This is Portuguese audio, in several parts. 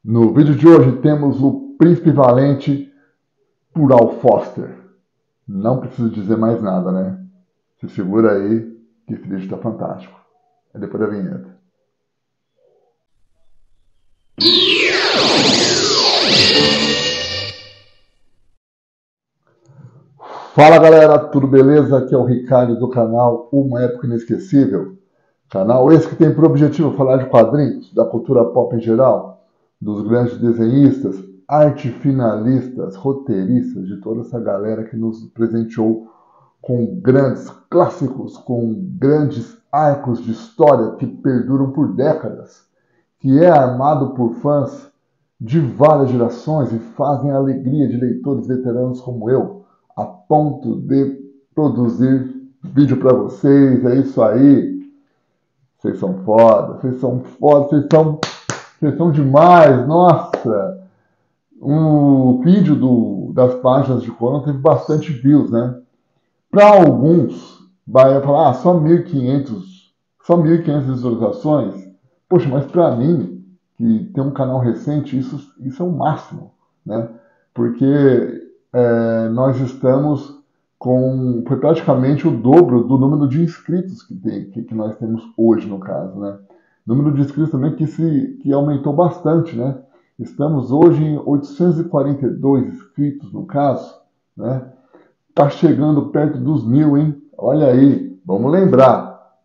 No vídeo de hoje temos o Príncipe Valente por Al Foster. Não preciso dizer mais nada, né? Se segura aí que esse vídeo está fantástico. É depois da vinheta. Fala galera, tudo beleza? Aqui é o Ricardo do canal Uma Época Inesquecível. Canal esse que tem por objetivo falar de quadrinhos, da cultura pop em geral, dos grandes desenhistas, arte finalistas, roteiristas, de toda essa galera que nos presenteou com grandes clássicos, com grandes arcos de história que perduram por décadas, que é armado por fãs de várias gerações e fazem a alegria de leitores veteranos como eu, a ponto de produzir vídeo para vocês. É isso aí. Vocês são foda, vocês são demais. Nossa! O vídeo das páginas de Conan teve bastante views, né? Para alguns, vai falar, só 1.500 visualizações. Poxa, mas para mim, que tem um canal recente, isso é o máximo, né? Porque nós estamos foi praticamente o dobro do número de inscritos que nós temos hoje, no caso, né? Número de inscritos também que aumentou bastante, né? Estamos hoje em 842 inscritos, no caso, né? Tá chegando perto dos 1.000, hein? Olha aí, vamos lembrar.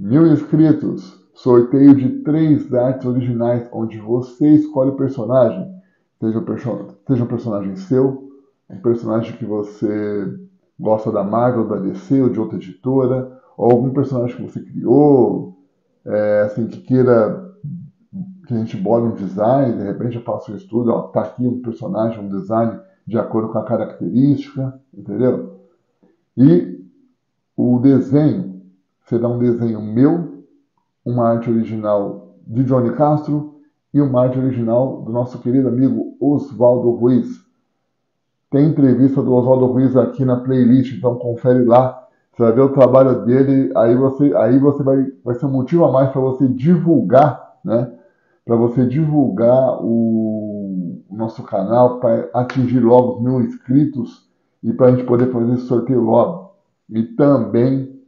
1.000 inscritos, sorteio de 3 artes originais, onde você escolhe o personagem. Seja um personagem seu, um personagem que você gosta da Marvel, da DC ou de outra editora, ou algum personagem que você criou, assim, que queira que a gente bole um design, de repente eu faço um estudo, ó, tá aqui um personagem, um design de acordo com a característica, entendeu? E o desenho será um desenho meu, uma arte original de Johnny Castro e uma arte original do nosso querido amigo Oswaldo Ruiz. Tem entrevista do Oswaldo Ruiz aqui na playlist, então confere lá. Você vai ver o trabalho dele, aí você vai ser um motivo a mais para você divulgar, né? Para você divulgar o nosso canal, para atingir logo os 1.000 inscritos e para a gente poder fazer esse sorteio logo. E também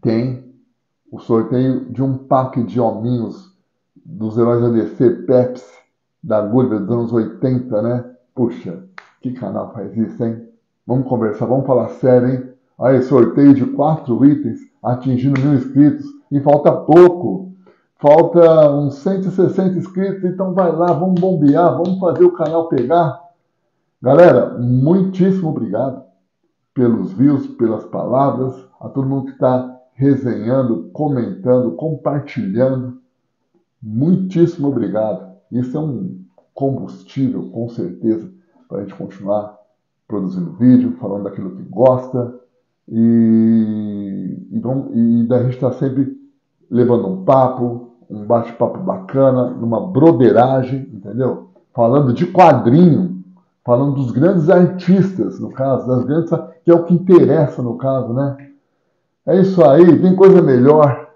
tem o sorteio de um pack de hominhos dos heróis da DC, Pepsi, da Gulliver dos anos 80, né? Puxa, que canal faz isso, hein? Vamos conversar, vamos falar sério, hein? Aí, sorteio de 4 itens, atingindo 1.000 inscritos, e falta pouco. Falta uns 160 inscritos, então vai lá, vamos bombear, vamos fazer o canal pegar. Galera, muitíssimo obrigado pelos views, pelas palavras, a todo mundo que está resenhando, comentando, compartilhando. Muitíssimo obrigado. Isso é um combustível, com certeza, para a gente continuar produzindo vídeo, falando daquilo que gosta e da gente estar sempre levando um papo, um bate-papo bacana, numa broderagem, entendeu? Falando de quadrinho, falando dos grandes artistas, no caso, que é o que interessa no caso, né? É isso aí, tem coisa melhor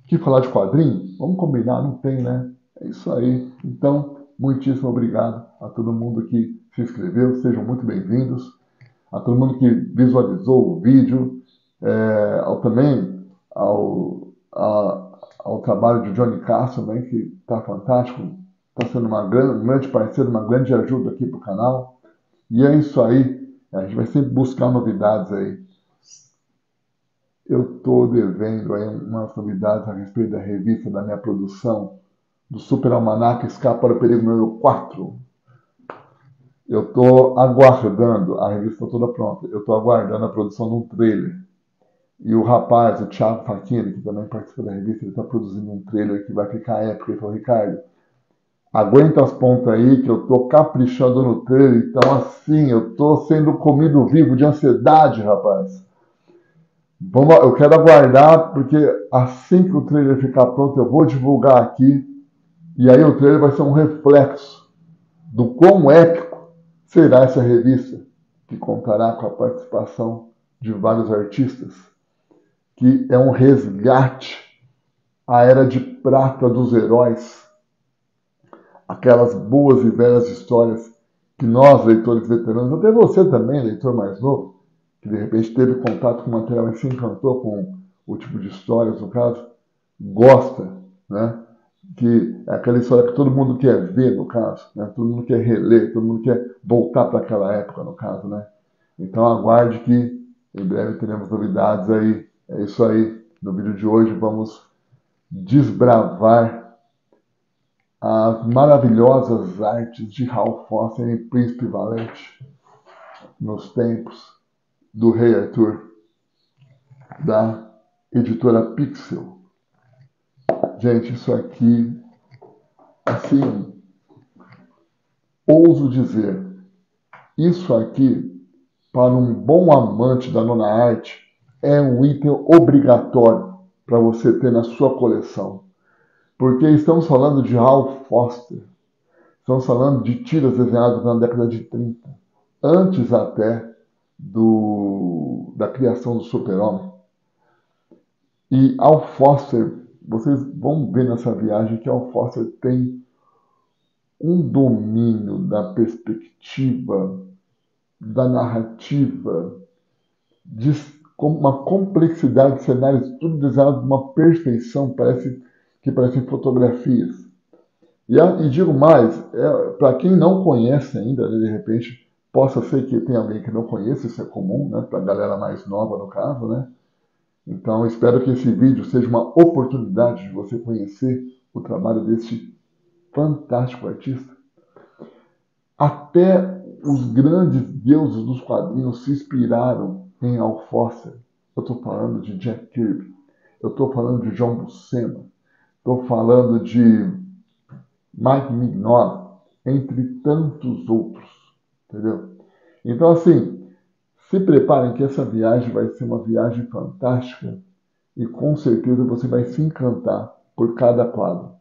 que falar de quadrinho? Vamos combinar, não tem, né? É isso aí. Então, muitíssimo obrigado a todo mundo que se inscreveu, sejam muito bem-vindos. A todo mundo que visualizou o vídeo, também ao trabalho de Johnny Castro, né, que está fantástico, está sendo um grande parceiro, uma grande ajuda aqui para o canal. E é isso aí, a gente vai sempre buscar novidades aí. Eu estou devendo aí umas novidades a respeito da revista da minha produção, do Super Almanac Escapa para o Perigo número 4. Eu estou aguardando, a revista toda pronta, eu estou aguardando a produção de um trailer. E o rapaz, o Thiago Facchini, que também participa da revista, ele está produzindo um trailer que vai ficar épico. Ele falou, Ricardo, aguenta as pontas aí que eu estou caprichando no trailer. Então assim, eu estou sendo comido vivo de ansiedade, rapaz. Eu quero aguardar, porque assim que o trailer ficar pronto, eu vou divulgar aqui. E aí o trailer vai ser um reflexo do quão épico será essa revista, que contará com a participação de vários artistas, que é um resgate à era de prata dos heróis, aquelas boas e velhas histórias que nós, leitores veteranos, até você também, leitor mais novo, que de repente teve contato com o material e se encantou com o tipo de histórias, no caso, gosta, né? Que é aquela história que todo mundo quer ver, no caso, né? Todo mundo quer reler, todo mundo quer voltar para aquela época, no caso, né? Então aguarde que em breve teremos novidades aí. É isso aí. No vídeo de hoje vamos desbravar as maravilhosas artes de Hal Foster em Príncipe Valente nos tempos do Rei Arthur, da editora Pixel. Gente, isso aqui, assim, ouso dizer, isso aqui, para um bom amante da nona arte, é um item obrigatório para você ter na sua coleção. Porque estamos falando de Hal Foster, estamos falando de tiras desenhadas na década de 30, antes até da criação do Super-Homem. E Hal Foster, vocês vão ver nessa viagem que Hal Foster tem um domínio da perspectiva, da narrativa, de uma complexidade de cenários, tudo desenhado de uma perfeição, que parecem fotografias. E digo mais, para quem não conhece ainda, de repente, possa ser que tenha alguém que não conheça, isso é comum, né, para a galera mais nova no caso, né? Então, espero que esse vídeo seja uma oportunidade de você conhecer o trabalho desse fantástico artista. Até os grandes deuses dos quadrinhos se inspiraram em Hal Foster. Eu estou falando de Jack Kirby, eu estou falando de John Buscema, estou falando de Mike Mignola, entre tantos outros, entendeu? Então, assim, se preparem que essa viagem vai ser uma viagem fantástica e com certeza você vai se encantar por cada quadro.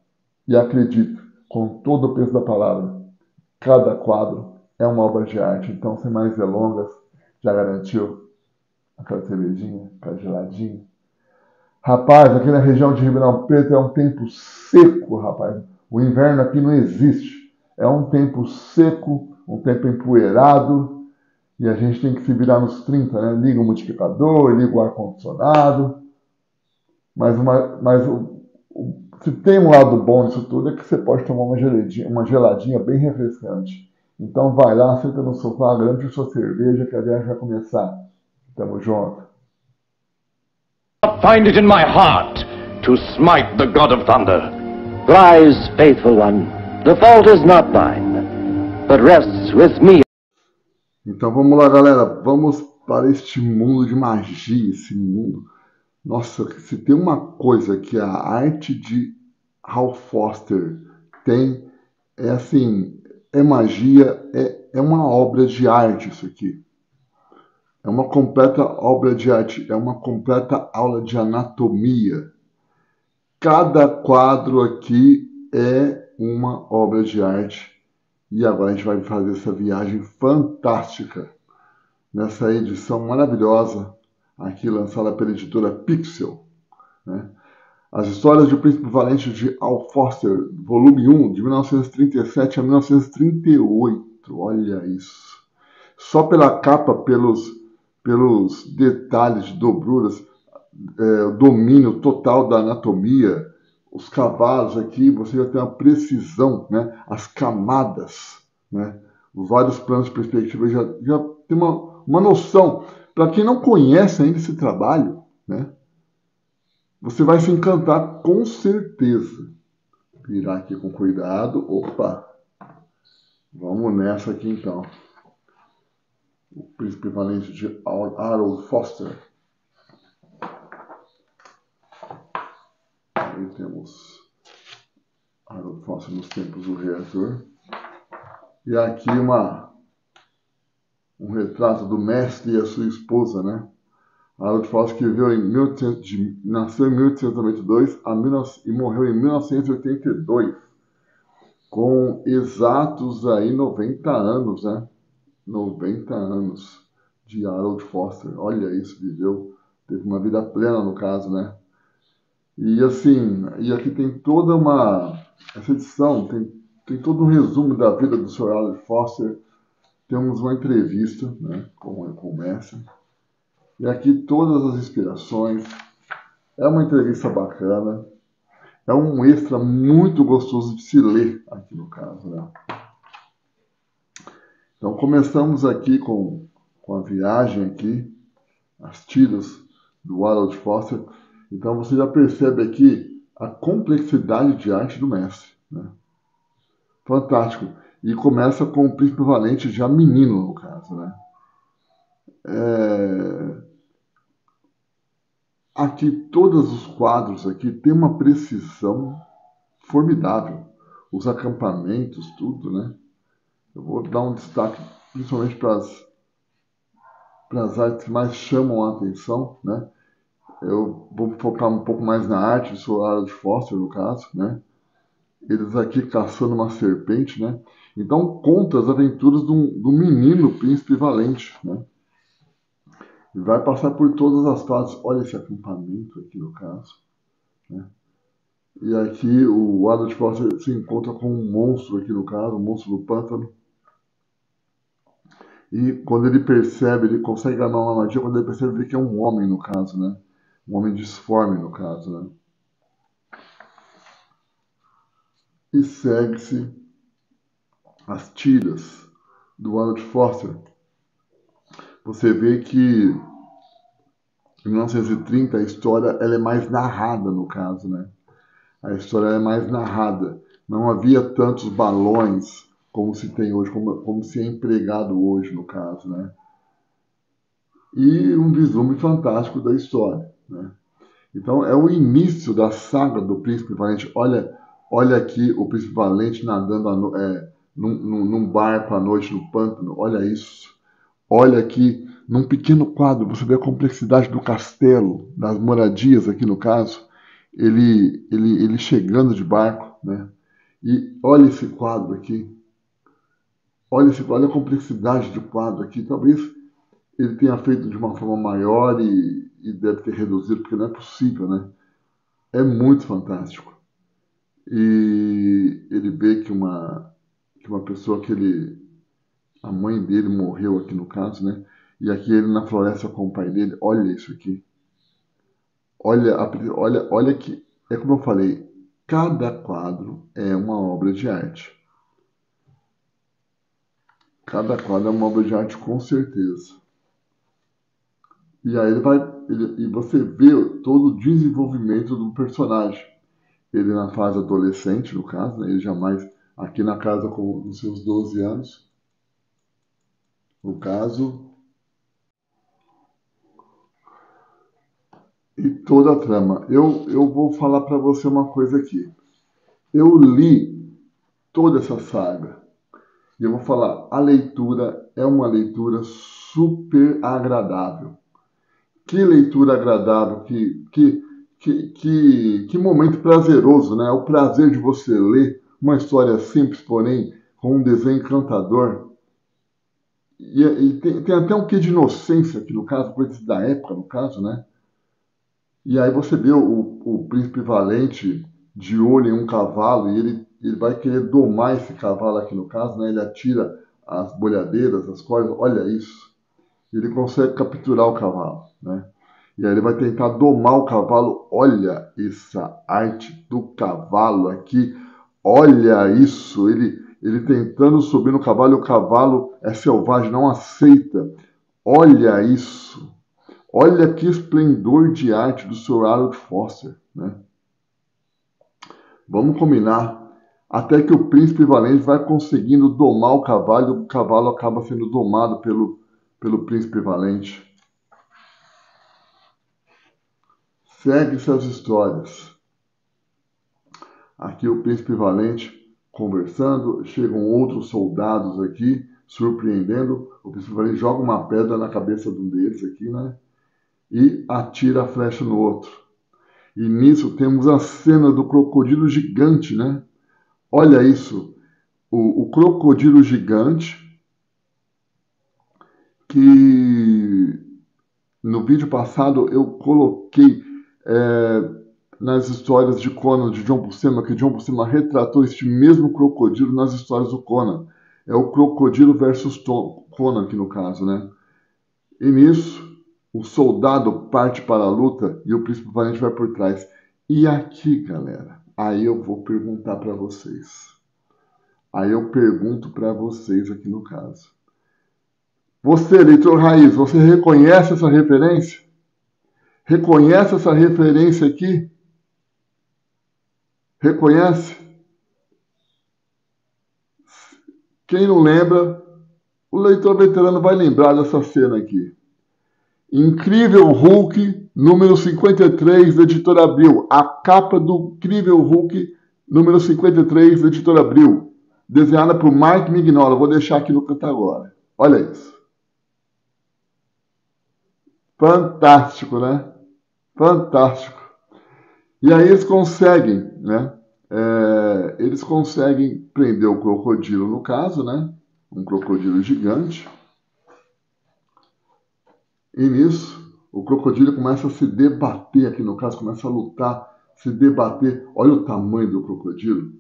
E acredito, com todo o peso da palavra, cada quadro é uma obra de arte. Então, sem mais delongas, já garantiu aquela cervejinha, aquela geladinha. Rapaz, aqui na região de Ribeirão Preto é um tempo seco, rapaz. O inverno aqui não existe. É um tempo seco, um tempo empoeirado, e a gente tem que se virar nos 30, né? Liga o multiplicador, liga o ar-condicionado. Mas se tem um lado bom disso tudo é que você pode tomar uma geladinha bem refrescante. Então vai lá, senta no sofá, garante sua cerveja que a viagem vai começar. Tamo junto. Find it in my heart to smite the god of thunder. Rise, faithful one. The fault is not thine, but rests with me. Então vamos lá, galera. Vamos para este mundo de magia, esse mundo. Nossa, se tem uma coisa que a arte de Hal Foster tem, é assim, é magia, é uma obra de arte isso aqui. É uma completa obra de arte, é uma completa aula de anatomia. Cada quadro aqui é uma obra de arte. E agora a gente vai fazer essa viagem fantástica nessa edição maravilhosa aqui lançada pela editora Pixel, né? As Histórias do Príncipe Valente de Hal Foster, volume 1, de 1937 a 1938. Olha isso. Só pela capa, pelos detalhes de dobruras, o domínio total da anatomia, os cavalos aqui, você já tem uma precisão, né? As camadas, né? Os vários planos de perspectiva já tem uma noção. Para quem não conhece ainda esse trabalho, né? Você vai se encantar com certeza. Virar aqui com cuidado. Opa! Vamos nessa aqui então. O Príncipe Valente de Harold Foster. Aí temos Harold Foster nos tempos do Rei Arthur. E aqui um retrato do mestre e a sua esposa, né? Harold Foster, que nasceu em 1892 e morreu em 1982, com exatos aí 90 anos, né? 90 anos de Harold Foster. Olha isso, teve uma vida plena no caso, né? E assim, e aqui tem essa edição tem tem todo um resumo da vida do Sr. Alan Foster. Temos uma entrevista, né, com o Messi. E aqui todas as inspirações. É uma entrevista bacana. É um extra muito gostoso de se ler aqui no caso, né? Então começamos aqui com a viagem aqui, as tiras do Harold Foster. Então você já percebe aqui a complexidade de arte do Messi, né? Fantástico. E começa com o Príncipe Valente já menino, no caso, né? Aqui todos os quadros aqui tem uma precisão formidável. Os acampamentos, tudo, né? Eu vou dar um destaque principalmente para as artes que mais chamam a atenção, né? Eu vou focar um pouco mais na arte do Sr. Harold Foster, no caso, né? Eles aqui caçando uma serpente, né? Então conta as aventuras do menino príncipe valente, né? E vai passar por todas as fases. Olha esse acampamento aqui no caso, né? E aqui o Harold Foster se encontra com um monstro aqui no caso, um monstro do pântano. E quando ele percebe, ele consegue ganhar uma armadilha, quando ele percebe que é um homem no caso, né? Um homem disforme no caso, né? E segue-se as tiras do Harold Foster. Você vê que em 1930 a história ela é mais narrada no caso, né? A história é mais narrada. Não havia tantos balões como se tem hoje, como se é empregado hoje no caso, né? E um vislumbre fantástico da história, né? Então é o início da saga do Príncipe Valente. Olha aqui o Príncipe Valente nadando num barco à noite no pântano. Olha isso. Olha aqui, num pequeno quadro, você vê a complexidade do castelo, das moradias aqui no caso. Ele chegando de barco, né? E olha esse quadro aqui. Olha a complexidade do quadro aqui. Talvez ele tenha feito de uma forma maior e deve ter reduzido, porque não é possível, né? É muito fantástico. E ele vê que uma pessoa a mãe dele morreu aqui no caso, né? E aqui ele na floresta com o pai dele. Olha isso aqui. Olha que, é como eu falei, cada quadro é uma obra de arte. Cada quadro é uma obra de arte com certeza. E aí e você vê todo o desenvolvimento do personagem. Ele na fase adolescente, no caso, né? Ele jamais aqui na casa com os seus 12 anos. No caso, e toda a trama. Eu vou falar para você uma coisa aqui. Eu li toda essa saga. E eu vou falar, a leitura é uma leitura super agradável. Que leitura agradável, que momento prazeroso, né? O prazer de você ler uma história simples, porém com um desenho encantador. E tem até um quê de inocência aqui no caso, coisas da época no caso, né? E aí você vê o príncipe valente de olho em um cavalo e ele vai querer domar esse cavalo aqui no caso, né? Ele atira as bolhadeiras, as cordas, olha isso. Ele consegue capturar o cavalo, né? E aí ele vai tentar domar o cavalo. Olha essa arte do cavalo aqui. Olha isso. Ele tentando subir no cavalo e o cavalo é selvagem, não aceita. Olha isso. Olha que esplendor de arte do Sr. Harold Foster, né? Vamos combinar. Até que o príncipe valente vai conseguindo domar o cavalo acaba sendo domado pelo príncipe valente. Segue-se as histórias. Aqui o príncipe valente conversando, chegam outros soldados aqui, surpreendendo. O príncipe valente joga uma pedra na cabeça de um deles aqui, né? E atira a flecha no outro. E nisso temos a cena do crocodilo gigante, né? Olha isso, o crocodilo gigante que no vídeo passado eu coloquei nas histórias de Conan, de John Buscema, que John Buscema retratou este mesmo crocodilo nas histórias do Conan. É o crocodilo versus Conan aqui no caso, né? E nisso, o soldado parte para a luta e o príncipe valente vai por trás. E aqui, galera, aí eu vou perguntar para vocês. Aí eu pergunto para vocês aqui no caso. Você, leitor raiz, você reconhece essa referência? Reconhece essa referência aqui? Reconhece? Quem não lembra, o leitor veterano vai lembrar dessa cena aqui. Incrível Hulk, número 53, da Editora Abril. A capa do Incrível Hulk, número 53, da Editora Abril. Desenhada por Mike Mignola. Vou deixar aqui no canto agora. Olha isso. Fantástico, né? Fantástico. E aí eles conseguem, né? Eles conseguem prender o crocodilo, no caso, né? Um crocodilo gigante. E nisso, o crocodilo começa a se debater aqui, no caso, começa a lutar, se debater. Olha o tamanho do crocodilo.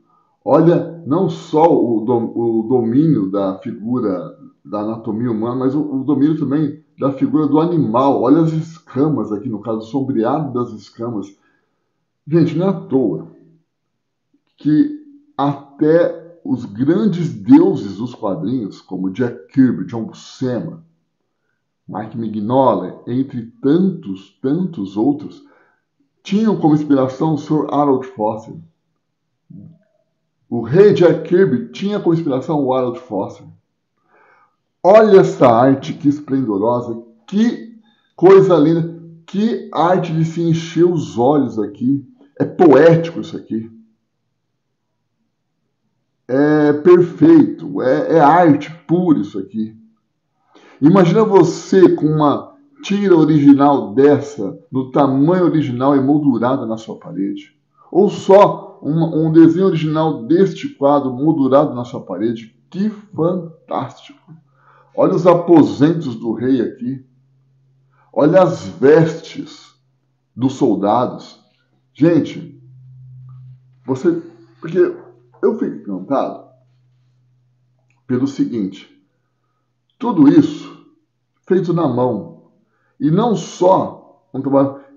Olha não só o domínio da figura da anatomia humana, mas o domínio também da figura do animal. Olha as escamas aqui, no caso, o sombreado das escamas. Gente, não é à toa que até os grandes deuses dos quadrinhos, como Jack Kirby, John Buscema, Mike Mignola, entre tantos outros, tinham como inspiração o Sir Harold Foster. O rei Jack Kirby tinha como inspiração o Harold Foster. Olha essa arte, que esplendorosa, que coisa linda, que arte de se encher os olhos aqui. É poético isso aqui. É perfeito, é arte pura isso aqui. Imagina você com uma tira original dessa, no tamanho original emoldurada na sua parede. Ou só um desenho original deste quadro moldurado na sua parede. Que fantástico! Olha os aposentos do rei aqui. Olha as vestes dos soldados. Gente, porque eu fico encantado pelo seguinte. Tudo isso feito na mão. E não só,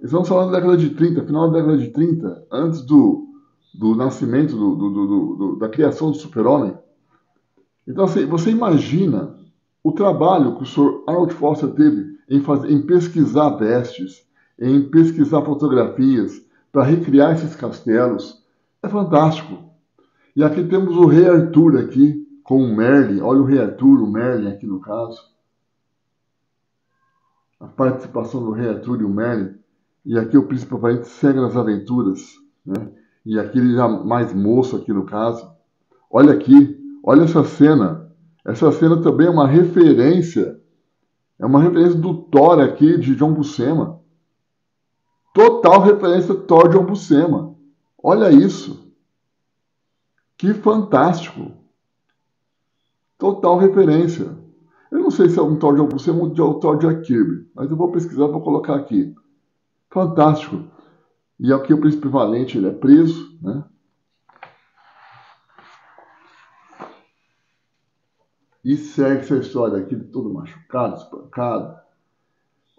estamos falando da década de 30, final da década de 30, antes do nascimento, da criação do super-homem. Então, assim, você imagina o trabalho que o Sr. Harold Foster teve em pesquisar vestes, em pesquisar fotografias, para recriar esses castelos. É fantástico. E aqui temos o Rei Arthur aqui, com o Merlin. Olha o Rei Arthur, o Merlin aqui no caso. A participação do Rei Arthur e o Merlin. E aqui o Príncipe Valente segue nas aventuras, né? E aqui ele já mais moço aqui no caso. Olha aqui, olha essa cena. Essa cena também é uma referência. É uma referência do Thor aqui, de John Buscema. Total referência Thor de John Buscema. Olha isso. Que fantástico. Total referência. Eu não sei se é um Thor de John Buscema ou um Thor de Jack Kirby, mas eu vou pesquisar para colocar aqui. Fantástico. E aqui o Príncipe Valente, ele é preso, né? E segue essa história aqui, todo machucado, espancado.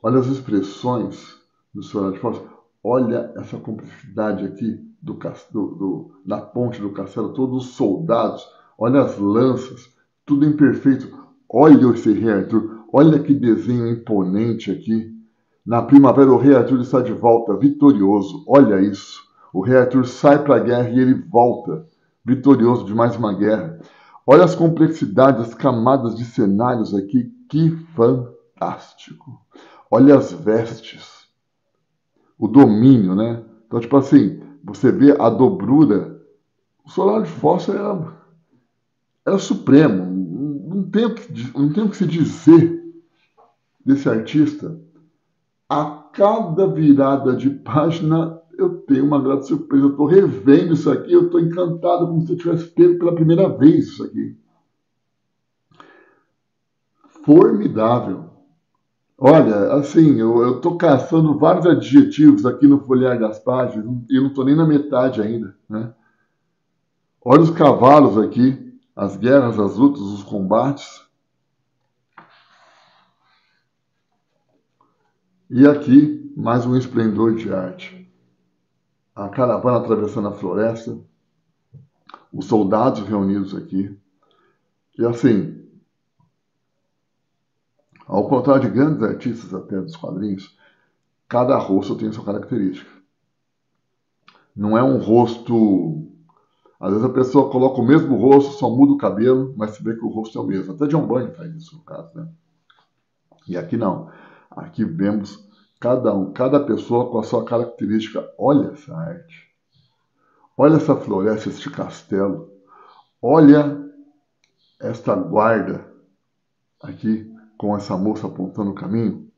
Olha as expressões do Sr. de Foster. Olha essa complexidade aqui da ponte do castelo, todos os soldados. Olha as lanças, tudo imperfeito. Olha esse Rei Arthur, olha que desenho imponente aqui. Na primavera o Rei Arthur está de volta, vitorioso. Olha isso. O Rei Arthur sai para a guerra e ele volta, vitorioso de mais uma guerra. Olha as complexidades, as camadas de cenários aqui. Que fantástico. Olha as vestes. O domínio, né? Então, tipo assim, você vê a dobrura. O Sr. Harold Foster era supremo. Não tem o que se dizer desse artista. A cada virada de página eu tenho uma grata surpresa. Eu estou revendo isso aqui, eu estou encantado como se eu tivesse pego pela primeira vez isso aqui. Formidável. Olha, assim, eu tô caçando vários adjetivos aqui no folhear das páginas e não tô nem na metade ainda, né? Olha os cavalos aqui, as guerras, as lutas, os combates. E aqui, mais um esplendor de arte. A caravana atravessando a floresta, os soldados reunidos aqui. E assim, ao contrário de grandes artistas até dos quadrinhos, cada rosto tem sua característica. Não é um rosto. Às vezes a pessoa coloca o mesmo rosto, só muda o cabelo, mas se vê que o rosto é o mesmo. Até John Byrne faz isso no caso, né? E aqui não. Aqui vemos cada pessoa com a sua característica. Olha essa arte. Olha essa floresta, este castelo. Olha esta guarda aqui com essa moça apontando o caminho.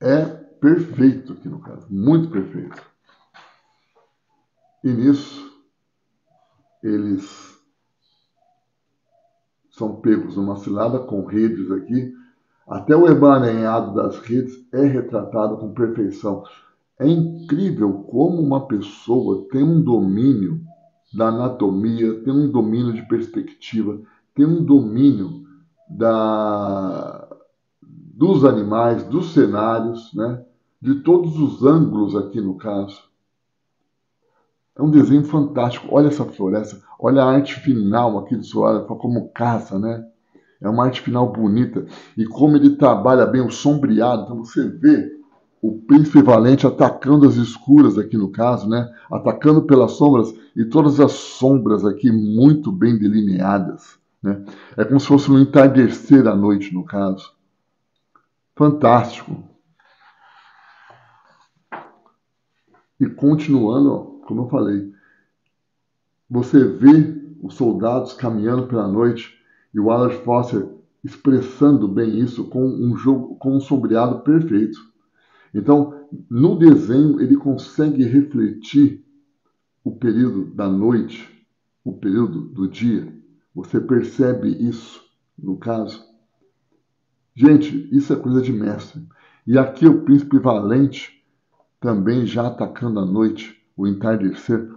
É perfeito aqui no caso, muito perfeito. E nisso eles são pegos numa cilada com redes aqui. Até o emaranhado das redes é retratado com perfeição. É incrível como uma pessoa tem um domínio da anatomia, tem um domínio de perspectiva, tem um domínio dos animais, dos cenários, né? De todos os ângulos aqui no caso. É um desenho fantástico. Olha essa floresta, olha a arte final aqui do Soares, como caça, né? É uma arte final bonita. E como ele trabalha bem o sombreado. Então você vê o Príncipe Valente atacando as escuras aqui no caso, né? Atacando pelas sombras e todas as sombras aqui muito bem delineadas, né? É como se fosse um entardecer à noite no caso. Fantástico. E continuando, ó, como eu falei, você vê os soldados caminhando pela noite e o Alan Foster expressando bem isso com um jogo, com um sombreado perfeito. Então, no desenho ele consegue refletir o período da noite, o período do dia. Você percebe isso no caso? Gente, isso é coisa de mestre. E aqui o Príncipe Valente também já atacando a noite, o entardecer.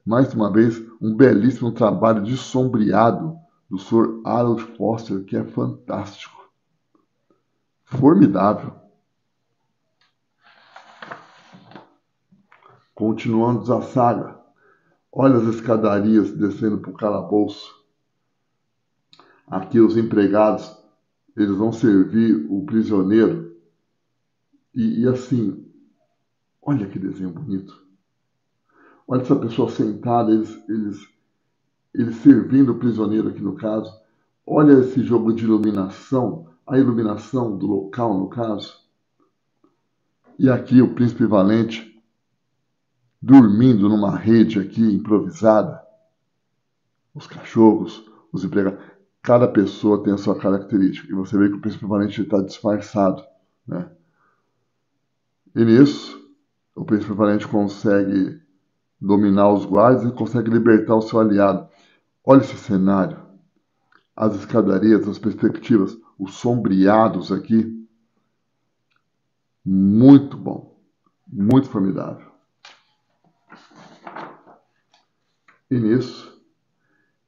Mais uma vez, um belíssimo trabalho de sombreado do Sr. Harold Foster, que é fantástico. Formidável. Continuando a saga. Olha as escadarias descendo para o calabouço. Aqui os empregados, eles vão servir o prisioneiro. E assim, olha que desenho bonito. Olha essa pessoa sentada, eles servindo o prisioneiro aqui no caso. Olha esse jogo de iluminação, a iluminação do local no caso. E aqui o Príncipe Valente dormindo numa rede aqui improvisada. Os cachorros, os empregados. Cada pessoa tem a sua característica. E você vê que o Príncipe Valente está disfarçado, né? E nisso, o Príncipe Valente consegue dominar os guardas e consegue libertar o seu aliado. Olha esse cenário. As escadarias, as perspectivas, os sombreados aqui. Muito bom. Muito formidável. E nisso,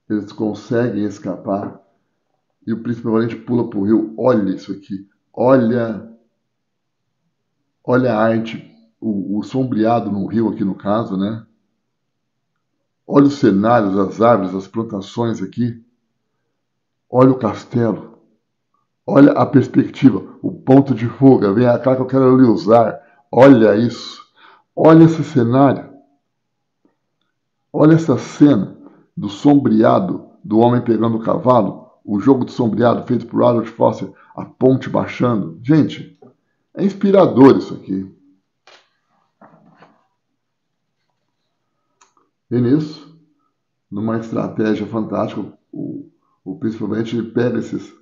eles conseguem escapar e o Príncipe Valente pula para o rio. Olha isso aqui. Olha a arte, o sombreado no rio aqui no caso, né? Olha os cenários, as árvores, as plantações aqui. Olha o castelo. Olha a perspectiva, o ponto de fuga. Vem cá que eu quero lhe usar. Olha isso. Olha esse cenário. Olha essa cena do sombreado do homem pegando o cavalo. O jogo de sombreado feito por Harold Foster. A ponte baixando. Gente, é inspirador isso aqui. E nisso, numa estratégia fantástica, principalmente ele pega esses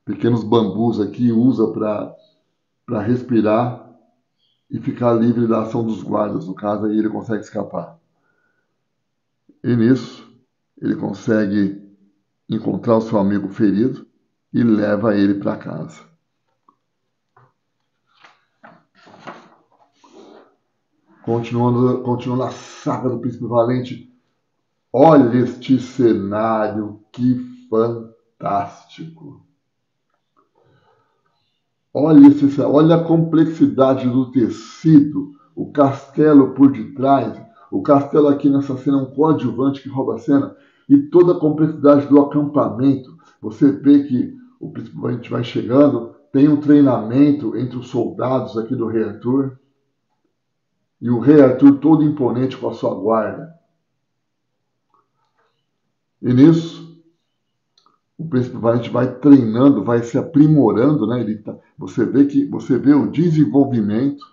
pequenos bambus aqui e usa para respirar e ficar livre da ação dos guardas. No caso, aí ele consegue escapar. E nisso, ele consegue encontrar o seu amigo ferido e leva ele para casa. continuando a saga do Príncipe Valente. Olha este cenário, que fantástico! Olha a complexidade do tecido, o castelo por detrás. O castelo aqui nessa cena é um coadjuvante que rouba a cena. E toda a complexidade do acampamento. Você vê que o Príncipe Valente vai chegando, tem um treinamento entre os soldados aqui do Rei Arthur. E o Rei Arthur todo imponente com a sua guarda. E nisso, o Príncipe Valente vai treinando, vai se aprimorando, né? Você vê o desenvolvimento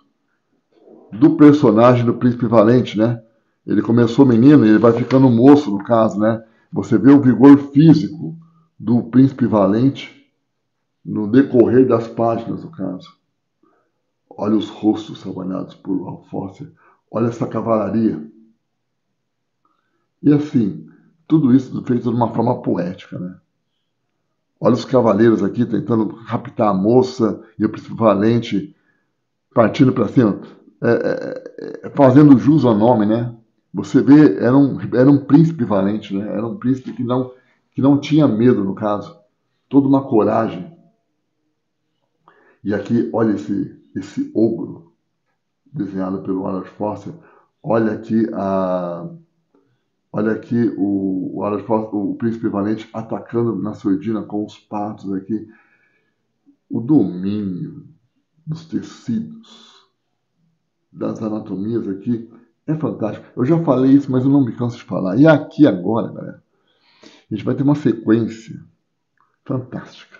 do personagem do Príncipe Valente, né? Ele começou menino e ele vai ficando moço, no caso, né? Você vê o vigor físico do Príncipe Valente no decorrer das páginas, no caso. Olha os rostos trabalhados por Ralph Foster. Olha essa cavalaria. E assim, tudo isso feito de uma forma poética, né? Olha os cavaleiros aqui tentando raptar a moça e o Príncipe Valente partindo para cima, fazendo jus ao nome, né? Você vê, era um príncipe valente, né? Era um príncipe que não tinha medo, no caso. Toda uma coragem. E aqui, olha esse ogro desenhado pelo Howard Foster. Olha aqui o Howard Foster, o príncipe valente atacando na surdina com os patos aqui. O domínio dos tecidos, das anatomias aqui, é fantástico. Eu já falei isso, mas eu não me canso de falar. E aqui agora, galera, a gente vai ter uma sequência fantástica.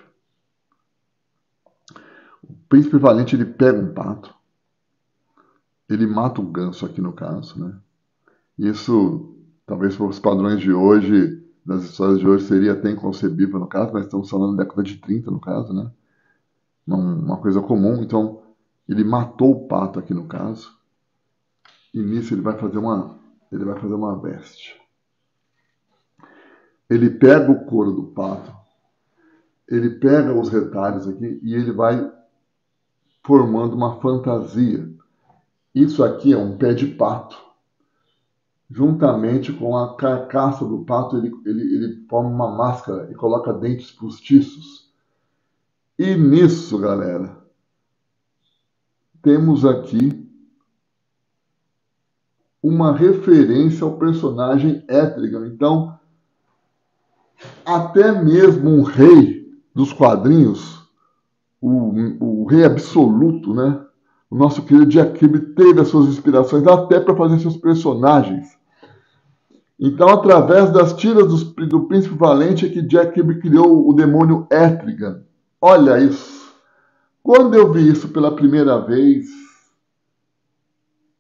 O Príncipe Valente, ele pega um pato, ele mata um ganso aqui no caso, né? Isso, talvez para os padrões de hoje, das histórias de hoje, seria até inconcebível no caso, mas estamos falando da década de 30 no caso, né? Uma coisa comum. Então, ele matou o pato aqui no caso, e nisso ele vai fazer uma veste. Ele pega o couro do pato, ele pega os retalhos aqui e ele vai formando uma fantasia. Isso aqui é um pé de pato. Juntamente com a carcaça do pato, ele forma uma máscara e coloca dentes postiços. E nisso, galera, temos aqui uma referência ao personagem Etrigan. Então, até mesmo um rei dos quadrinhos, o rei absoluto, né? O nosso querido Jack Kirby teve as suas inspirações até para fazer seus personagens. Então, através das tiras do Príncipe Valente, é que Jack Kirby criou o demônio Etrigan. Olha isso! Quando eu vi isso pela primeira vez,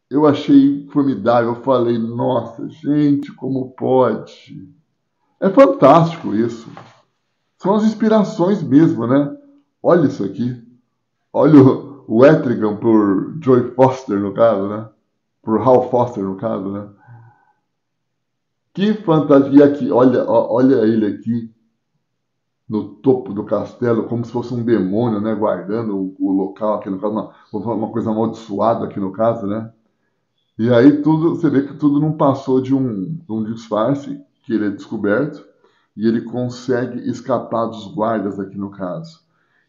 eu achei formidável. Eu falei, nossa, gente, como pode? É fantástico isso. São as inspirações mesmo, né? Olha isso aqui. Olha o Etrigan por Joy Foster, no caso, né? Por Hal Foster, no caso, né? Que fantasia aqui. Olha ele aqui no topo do castelo, como se fosse um demônio, né? Guardando o local aqui, no caso, uma coisa amaldiçoada aqui no caso, né? E aí você vê que tudo não passou de um disfarce, que ele é descoberto, e ele consegue escapar dos guardas aqui no caso.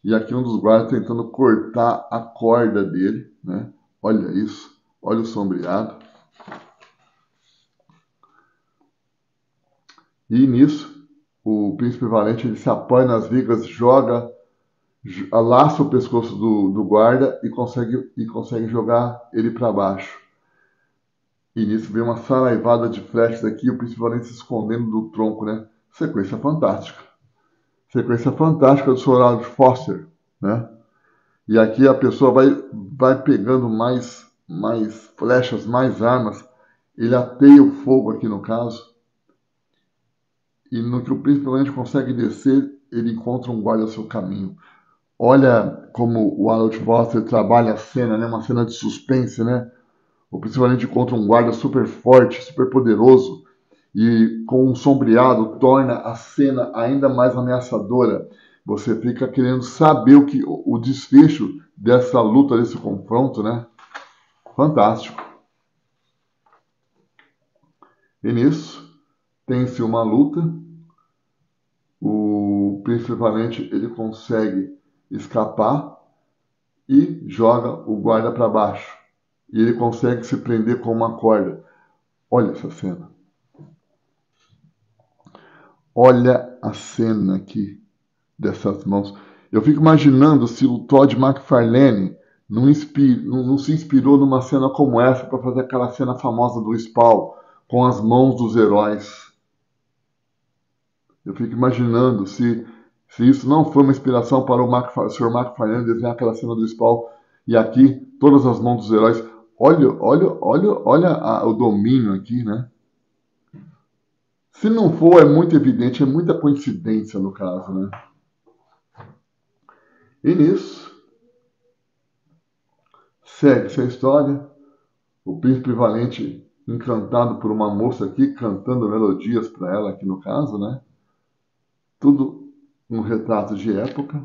E aqui um dos guardas tentando cortar a corda dele, né? Olha isso, olha o sombreado. E nisso, o Príncipe Valente ele se apoia nas vigas, laça o pescoço do guarda e consegue jogar ele para baixo. E nisso vem uma saraivada de flechas aqui, o Príncipe Valente se escondendo do tronco, né? Sequência fantástica. Sequência fantástica do Sr. Howard Foster, né? E aqui a pessoa vai pegando mais flechas, mais armas. Ele ateia o fogo aqui no caso. E no que o Príncipe Valente consegue descer, ele encontra um guarda ao seu caminho. Olha como o Howard Foster trabalha a cena, né? Uma cena de suspense, né? O Príncipe Valente encontra um guarda super forte, super poderoso. E com um sombreado torna a cena ainda mais ameaçadora. Você fica querendo saber o desfecho dessa luta, desse confronto, né? Fantástico. E nisso, tem-se uma luta, o príncipe valente ele consegue escapar e joga o guarda para baixo. E ele consegue se prender com uma corda. Olha essa cena. Olha a cena aqui dessas mãos. Eu fico imaginando se o Todd McFarlane não se inspirou numa cena como essa para fazer aquela cena famosa do Spawn com as mãos dos heróis. Eu fico imaginando se isso não foi uma inspiração para o Sr. McFarlane desenhar aquela cena do Spawn e aqui todas as mãos dos heróis. Olha o domínio aqui, né? Se não for, é muito evidente, é muita coincidência no caso, né? E nisso, segue-se a história, o príncipe valente encantado por uma moça aqui, cantando melodias para ela aqui no caso, né? Tudo um retrato de época.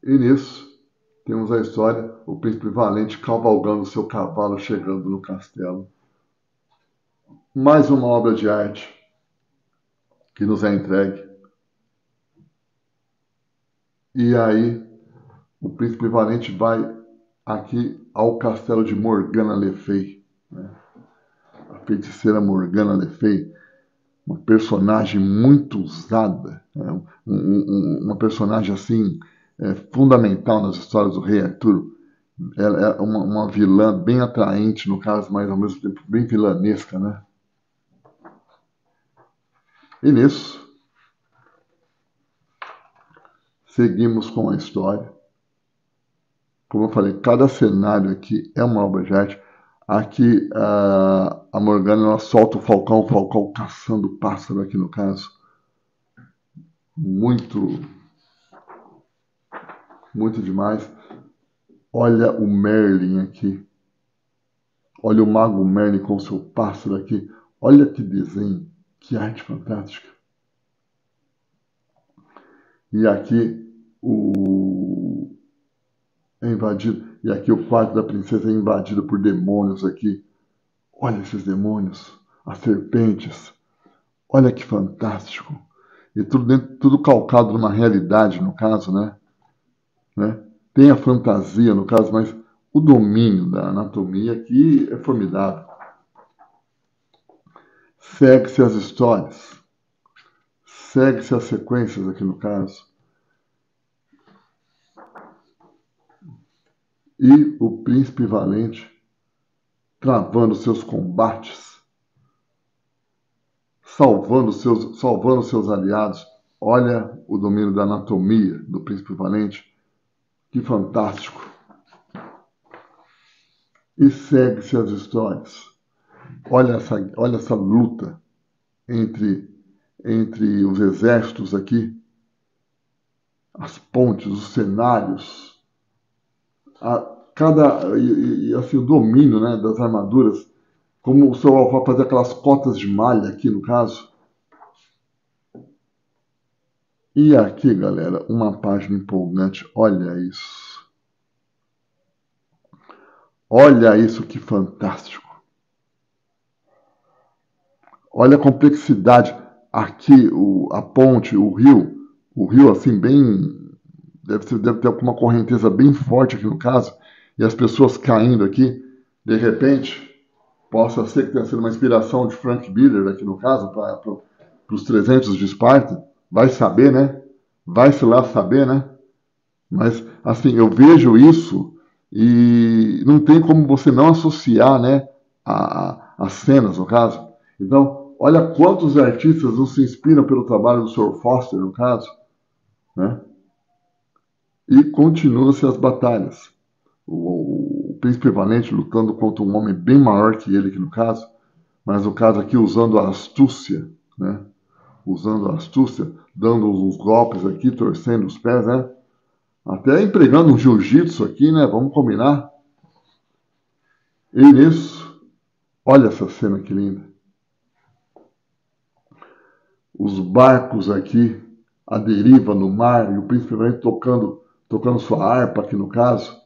E nisso, temos a história, o príncipe valente cavalgando seu cavalo, chegando no castelo. Mais uma obra de arte que nos é entregue. E aí, o príncipe valente vai aqui ao castelo de Morgana Le Fay, né? A feiticeira Morgana Le Fay, uma personagem muito usada, né? Uma personagem assim fundamental nas histórias do Rei Arthur. Ela é uma vilã bem atraente, no caso, mas ao mesmo tempo bem vilanesca, né? E nisso, seguimos com a história. Como eu falei, cada cenário aqui é uma obra de arte. Aqui a Morgana ela solta o Falcão caçando o pássaro aqui no caso. Muito, muito demais. Olha o Merlin aqui. Olha o Mago Merlin com seu pássaro aqui. Olha que desenho, que arte fantástica. E aqui é invadido. E aqui o quarto da princesa é invadido por demônios aqui. Olha esses demônios, as serpentes. Olha que fantástico. E tudo calcado numa realidade, no caso, né? Tem a fantasia, no caso, mas o domínio da anatomia aqui é formidável. Segue-se as histórias. Segue-se as sequências aqui no caso. E o príncipe valente travando seus combates, salvando seus aliados. Olha o domínio da anatomia do príncipe valente. Que fantástico. E segue-se as histórias. Olha essa luta entre os exércitos aqui, as pontes, os cenários, assim, o domínio, né, das armaduras, como o seu Alfa fazia aquelas cotas de malha aqui no caso. E aqui, galera, uma página empolgante. Olha isso. Olha isso, que fantástico. Olha a complexidade. Aqui, a ponte, o rio assim, bem... Deve ter alguma correnteza bem forte aqui no caso. E as pessoas caindo aqui. De repente, possa ser que tenha sido uma inspiração de Frank Miller aqui no caso, para os 300 de Esparta. Vai saber, né? Vai-se lá saber, né? Mas, assim, eu vejo isso e não tem como você não associar, né, as cenas, no caso. Então, olha quantos artistas não se inspiram pelo trabalho do Sr. Foster, no caso, né? E continuam-se as batalhas. O príncipe valente lutando contra um homem bem maior que ele, aqui no caso, mas no caso aqui usando a astúcia, né? Usando a astúcia, dando uns golpes aqui, torcendo os pés, né? Até empregando um jiu-jitsu aqui, né? Vamos combinar. E nisso, olha essa cena que linda. Os barcos aqui, a deriva no mar, e o príncipe valente tocando sua harpa aqui no caso.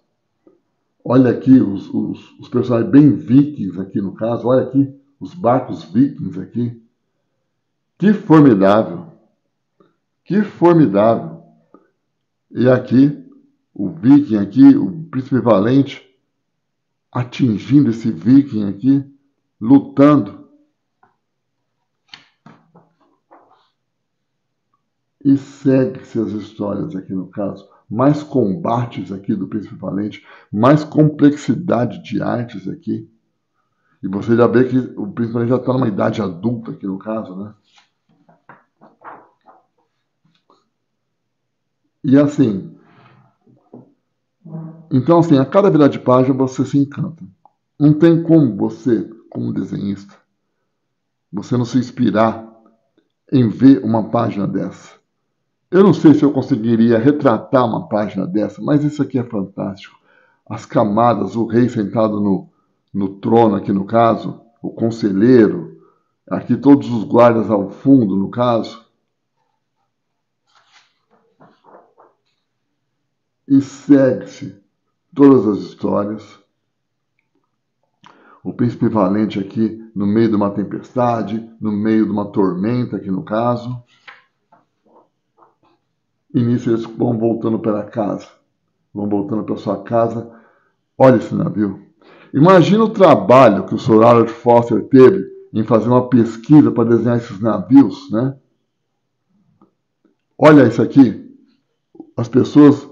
Olha aqui os personagens bem vikings aqui no caso. Olha aqui os barcos vikings aqui. Que formidável. Que formidável. E aqui, o viking aqui, o príncipe valente, atingindo esse viking aqui, lutando. E segue-se as histórias aqui no caso. Mais combates aqui do príncipe valente, mais complexidade de artes aqui. E você já vê que o príncipe valente já está numa idade adulta aqui no caso, né? E assim, então assim, a cada virada de página você se encanta. Não tem como você, como desenhista, você não se inspirar em ver uma página dessa. Eu não sei se eu conseguiria retratar uma página dessa, mas isso aqui é fantástico. As camadas, o rei sentado no trono aqui no caso, o conselheiro, aqui todos os guardas ao fundo no caso. E segue-se todas as histórias. O príncipe valente aqui no meio de uma tempestade, no meio de uma tormenta aqui no caso. E nisso eles vão voltando para casa. Vão voltando para sua casa. Olha esse navio. Imagina o trabalho que o Sir Robert Foster teve em fazer uma pesquisa para desenhar esses navios, né? Olha isso aqui. As pessoas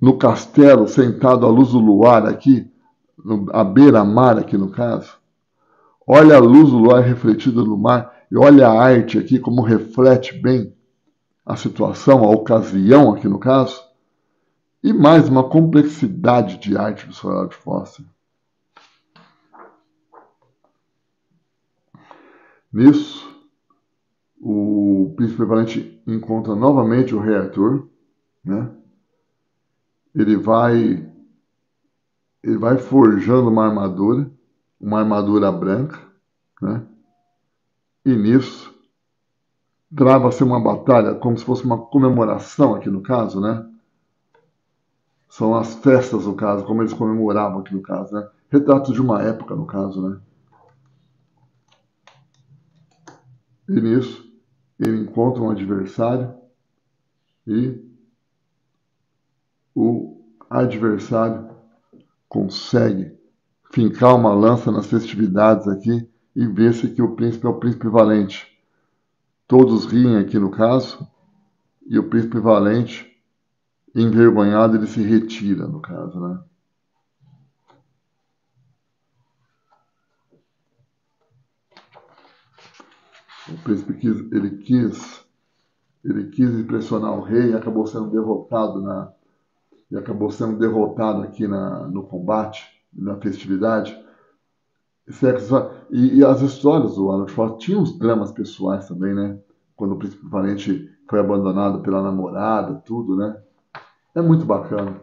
no castelo, sentado à luz do luar aqui, à beira-mar aqui no caso. Olha a luz do luar refletida no mar e olha a arte aqui como reflete bem a situação, a ocasião aqui no caso. E mais uma complexidade de arte do Sir Robert Foster. Nisso, o príncipe valente encontra novamente o rei Arthur, né? Ele vai forjando uma armadura branca, né? E nisso trava-se uma batalha como se fosse uma comemoração aqui no caso, né? São as festas no caso, como eles comemoravam aqui no caso, né? Retratos de uma época no caso, né? E nisso ele encontra um adversário e o adversário consegue fincar uma lança nas festividades aqui e vê-se que o príncipe é o príncipe valente. Todos riem aqui no caso e o príncipe valente, envergonhado, ele se retira no caso, né? O príncipe quis impressionar o rei e acabou sendo derrotado aqui no combate, na festividade. E as histórias do Arnold Foster tinham os dramas pessoais também, né? Quando o príncipe valente foi abandonado pela namorada, tudo, né? É muito bacana.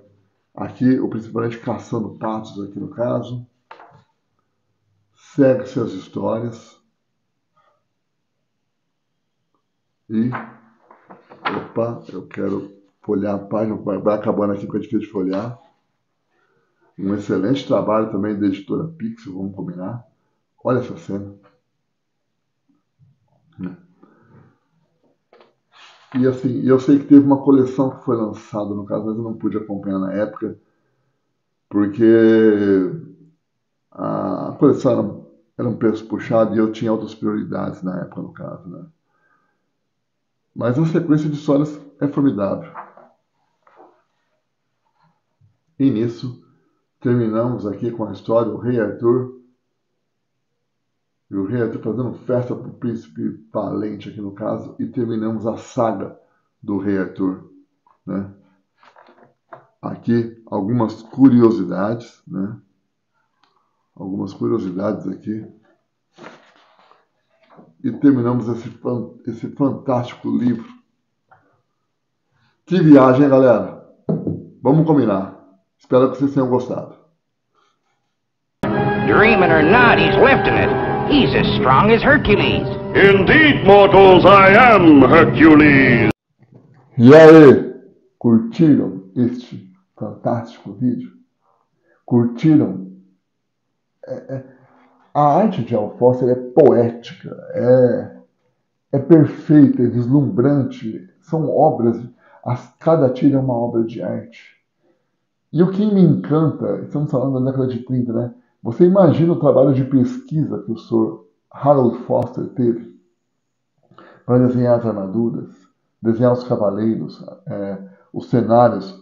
Aqui o príncipe valente caçando patos aqui no caso. Segue-se as histórias. E opa, eu quero folhear a página, vai acabando aqui porque é difícil de folhear. Um excelente trabalho também da editora Pixel, vamos combinar. Olha essa cena. E assim, eu sei que teve uma coleção que foi lançada no caso, mas eu não pude acompanhar na época, porque a coleção era um preço puxado e eu tinha outras prioridades na época no caso, né? Mas a sequência de histórias é formidável. E nisso, terminamos aqui com a história do rei Arthur. E o rei Arthur fazendo festa para o príncipe valente aqui no caso. E terminamos a saga do rei Arthur, né? Aqui algumas curiosidades, né? Algumas curiosidades aqui. E terminamos esse fantástico livro. Que viagem, galera! Vamos combinar. Espero que vocês tenham gostado. Dreaming or not, he's lifting it. He's as strong as Hercules. Indeed, mortals, I am Hercules. E aí, curtiram este fantástico vídeo? curtiram. A arte de Hal Foster é poética, é perfeita, é deslumbrante. São obras, cada tira é uma obra de arte. E o que me encanta, estamos falando da década de 30, né? Você imagina o trabalho de pesquisa que o Sr. Harold Foster teve para desenhar as armaduras, desenhar os cavaleiros, os cenários,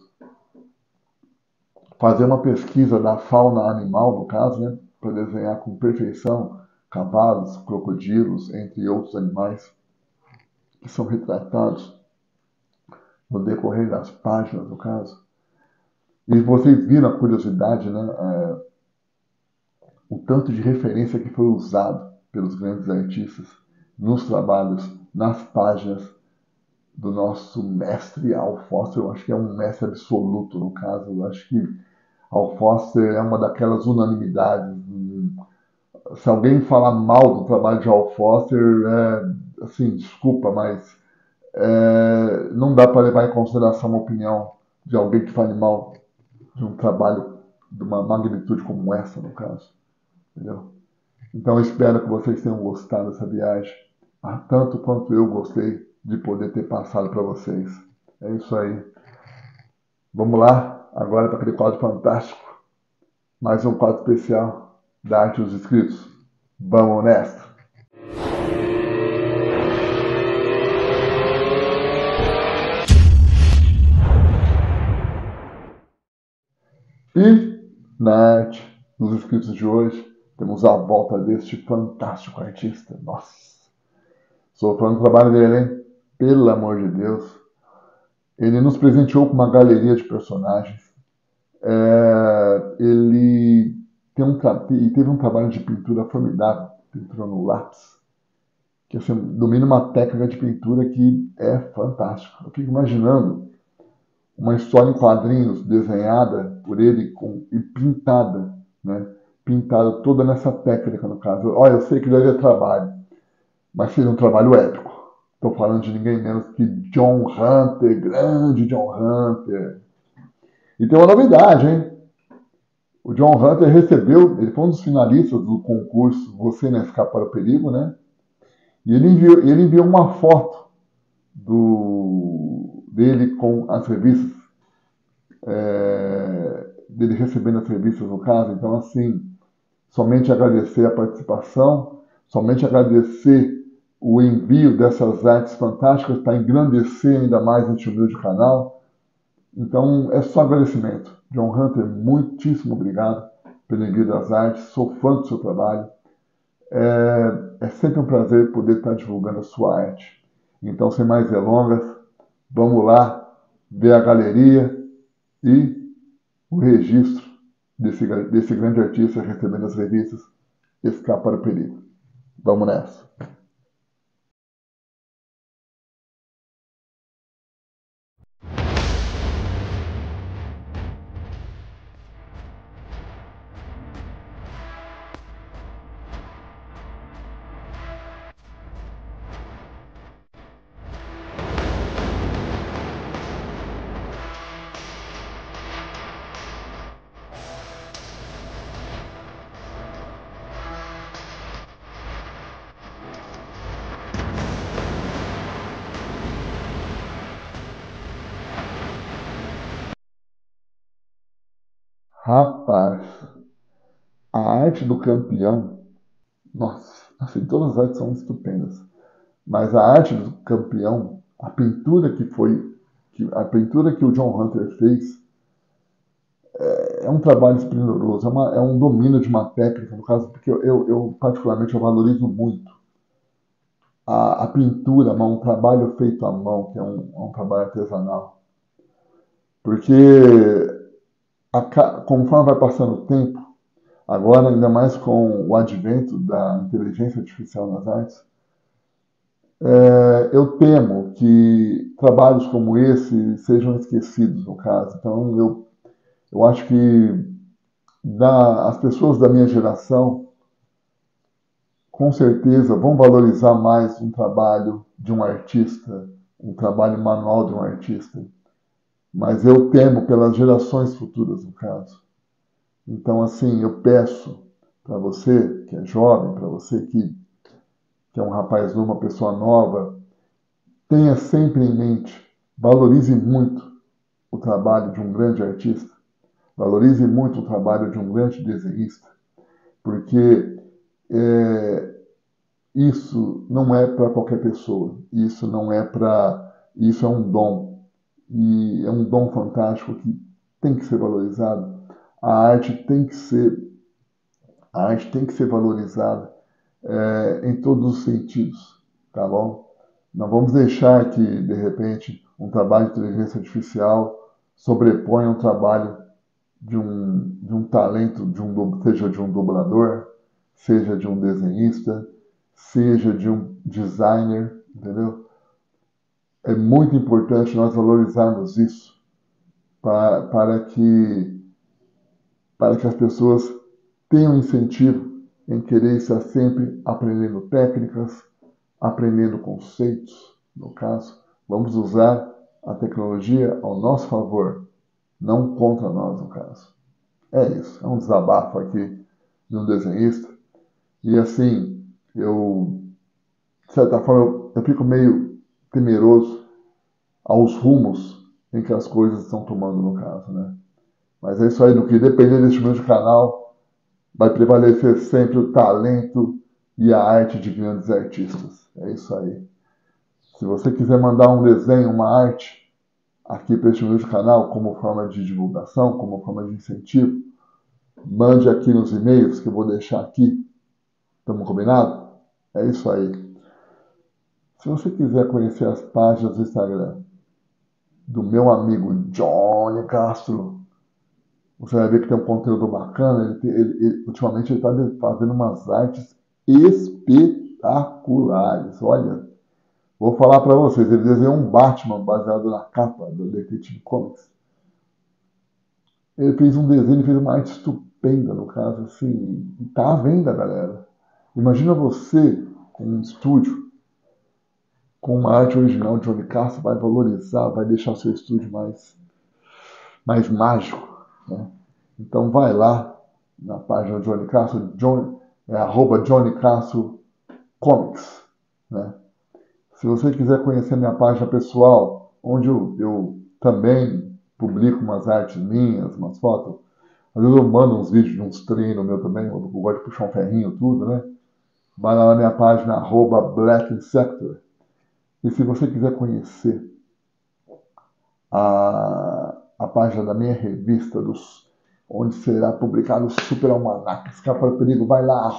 fazer uma pesquisa da fauna animal, no caso, né? Para desenhar com perfeição cavalos, crocodilos, entre outros animais que são retratados no decorrer das páginas, no caso. E vocês viram a curiosidade, né? O tanto de referência que foi usado pelos grandes artistas nos trabalhos, nas páginas do nosso mestre Hal Foster. Eu acho que é um mestre absoluto, no caso. Eu acho que Hal Foster é uma daquelas unanimidades. Se alguém falar mal do trabalho de Hal Foster, assim, desculpa, mas não dá para levar em consideração uma opinião de alguém que fale mal de um trabalho de uma magnitude como essa, no caso. Entendeu? Então eu espero que vocês tenham gostado dessa viagem, tanto quanto eu gostei de poder ter passado para vocês. É isso aí. Vamos lá, agora para aquele quadro fantástico. Mais um quadro especial da Arte dos Escritos. Vamos nessa! E na Arte dos Escritos de hoje, temos a volta deste fantástico artista. Nossa! Sou fã do trabalho dele, hein? Pelo amor de Deus. Ele nos presenteou com uma galeria de personagens. Ele teve um trabalho de pintura formidável, pintura no lápis, que assim, domina uma técnica de pintura que é fantástica. Eu fico imaginando uma história em quadrinhos desenhada por ele e pintada, né? Pintada toda nessa técnica, no caso. Olha, eu sei que daria trabalho, mas seria um trabalho épico. Estou falando de ninguém menos que John Hunter, grande John Hunter. E tem uma novidade, hein? O John Hunter ele foi um dos finalistas do concurso Você Não Escapa para o Perigo, né? E ele enviou uma foto dele com as revistas, dele recebendo as revistas no caso. Então, assim, somente agradecer a participação, somente agradecer o envio dessas artes fantásticas para engrandecer ainda mais este humilde canal. Então, é só agradecimento. John Hunter, muitíssimo obrigado pelo envio das artes. Sou fã do seu trabalho. É sempre um prazer poder estar divulgando a sua arte. Então, sem mais delongas, vamos lá ver a galeria e o registro desse grande artista recebendo as revistas Escapa para o Perigo. Vamos nessa. Rapaz, a arte do campeão, nossa, assim, todas as artes são estupendas, mas a arte do campeão, a pintura que o John Hunter fez, é um trabalho esplendoroso, é um domínio de uma técnica, no caso, porque eu particularmente eu valorizo muito a pintura, um trabalho feito à mão, que é um trabalho artesanal. Porque conforme vai passando o tempo, agora ainda mais com o advento da inteligência artificial nas artes, eu temo que trabalhos como esse sejam esquecidos, no caso. Então, eu acho que as pessoas da minha geração, com certeza, vão valorizar mais um trabalho de um artista, um trabalho manual de um artista. Mas eu temo pelas gerações futuras, no caso. Então, assim, eu peço para você que é jovem, para você que é um rapaz novo, uma pessoa nova, tenha sempre em mente, valorize muito o trabalho de um grande artista, valorize muito o trabalho de um grande desenhista, porque isso não é para qualquer pessoa, isso é um dom, e é um dom fantástico que tem que ser valorizado. A arte tem que ser valorizada em todos os sentidos, tá bom? Não vamos deixar que, de repente, um trabalho de inteligência artificial sobreponha um trabalho de um talento, seja de um dublador, seja de um desenhista, seja de um designer, entendeu? É muito importante nós valorizarmos isso para que as pessoas tenham incentivo em querer estar sempre aprendendo técnicas, aprendendo conceitos, no caso. Vamos usar a tecnologia ao nosso favor, não contra nós, no caso. É isso, é um desabafo aqui de um desenhista. E assim, de certa forma, eu fico meio temeroso aos rumos em que as coisas estão tomando, no caso, né? Mas é isso aí, do que depender deste meu canal, vai prevalecer sempre o talento e a arte de grandes artistas. É isso aí. Se você quiser mandar um desenho, uma arte aqui para este meu canal, como forma de divulgação, como forma de incentivo, mande aqui nos e-mails que eu vou deixar aqui. Estamos combinados? É isso aí. Se você quiser conhecer as páginas do Instagram do meu amigo Johnny Castro, você vai ver que tem um conteúdo bacana. Ultimamente ele está fazendo umas artes espetaculares. Olha, vou falar para vocês, ele desenhou um Batman baseado na capa do Detective Comics. Ele fez um desenho, fez uma arte estupenda, no caso, assim, e tá à venda, galera. Imagina você com um estúdio, com uma arte original de Johnny Castro, vai valorizar, vai deixar o seu estúdio mais mágico, né? Então vai lá na página do Johnny Castro, @Johnny Castro Comics, né? Se você quiser conhecer minha página pessoal, onde eu também publico umas artes minhas, umas fotos, às vezes eu mando uns vídeos de uns treinos meu também, eu gosto de puxar um ferrinho, tudo, né? Vai lá na minha página, @Black Sector. E se você quiser conhecer a página da minha revista, onde será publicado o Super Almanac Escape para o Perigo, vai lá,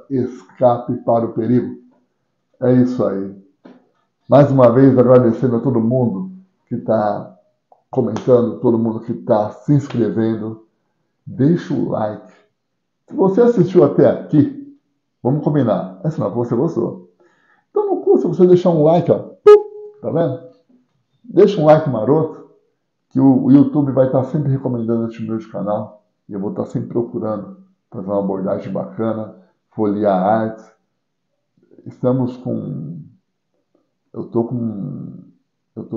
@Escape para o Perigo. É isso aí. Mais uma vez, agradecendo a todo mundo que está comentando, todo mundo que está se inscrevendo. Deixa o like. Se você assistiu até aqui, vamos combinar. É sinal que você gostou. Então não custa você deixar um like, ó. Tá vendo? Deixa um like maroto, que o YouTube vai estar sempre recomendando este meu canal. E eu vou estar sempre procurando fazer uma abordagem bacana, folhear artes. Estamos com... Eu tô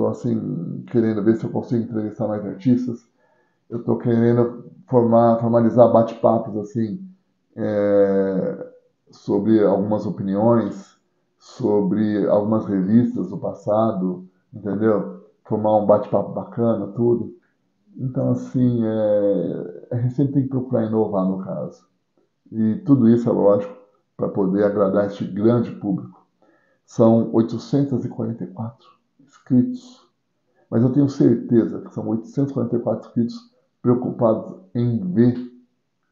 assim, querendo ver se eu consigo entrevistar mais artistas. Eu estou querendo formalizar bate-papos assim, sobre algumas opiniões, sobre algumas revistas do passado, entendeu? Formar um bate-papo bacana, tudo. Então, assim, a gente sempre tem que procurar inovar, no caso. E tudo isso é lógico para poder agradar este grande público. São 844 inscritos, mas eu tenho certeza que são 844 inscritos preocupados em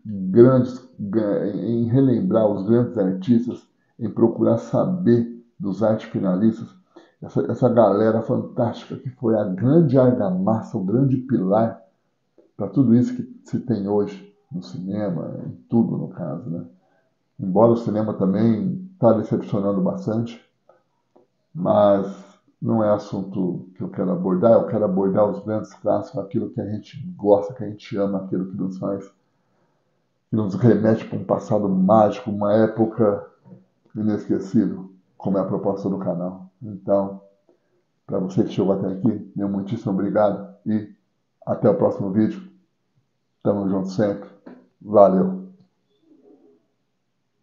em relembrar os grandes artistas, em procurar saber dos artes finalistas, essa galera fantástica que foi a grande argamassa, o grande pilar para tudo isso que se tem hoje no cinema, em tudo no caso, né? Embora o cinema também está decepcionando bastante, mas não é assunto que eu quero abordar os grandes clássicos, aquilo que a gente gosta, que a gente ama, aquilo que nos remete para um passado mágico, uma época inesquecível, como é a proposta do canal. Então, para você que chegou até aqui, meu muitíssimo obrigado e até o próximo vídeo. Tamo junto sempre. Valeu.